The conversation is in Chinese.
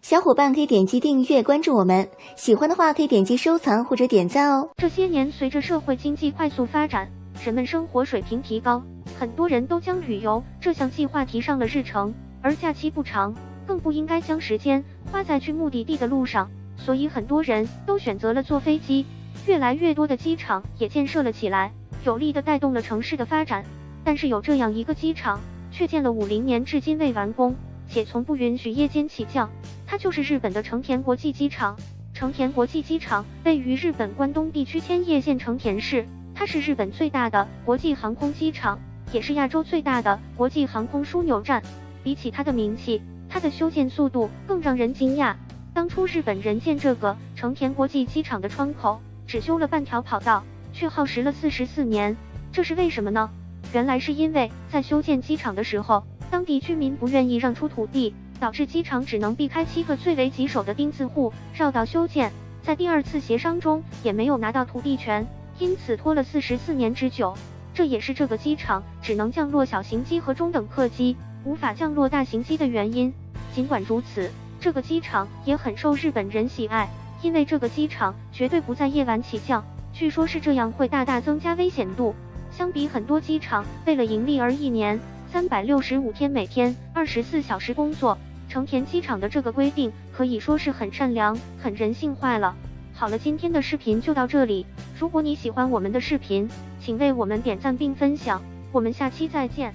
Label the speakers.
Speaker 1: 小伙伴可以点击订阅关注我们，喜欢的话可以点击收藏或者点赞哦。
Speaker 2: 这些年，随着社会经济快速发展，人们生活水平提高，很多人都将旅游这项计划提上了日程，而假期不长，更不应该将时间花在去目的地的路上，所以很多人都选择了坐飞机。越来越多的机场也建设了起来，有力地带动了城市的发展。但是有这样一个机场，却建了50年至今未完工，且从不允许夜间起降，它就是日本的成田国际机场。成田国际机场位于日本关东地区千叶县成田市，它是日本最大的国际航空机场，也是亚洲最大的国际航空枢纽站。比起它的名气，它的修建速度更让人惊讶。当初日本人建这个成田国际机场的窗口，只修了半条跑道，却耗时了44年。这是为什么呢？原来是因为在修建机场的时候，当地居民不愿意让出土地，导致机场只能避开7个最为棘手的钉子户，绕道修建。在第2次协商中也没有拿到土地权，因此拖了44年之久。这也是这个机场只能降落小型机和中等客机，无法降落大型机的原因。尽管如此，这个机场也很受日本人喜爱，因为这个机场绝对不在夜晚起降，据说是这样会大大增加危险度。相比很多机场为了盈利而1年365天每天24小时工作，成田机场的这个规定可以说是很善良、很人性化了。好了，今天的视频就到这里，如果你喜欢我们的视频，请为我们点赞并分享，我们下期再见。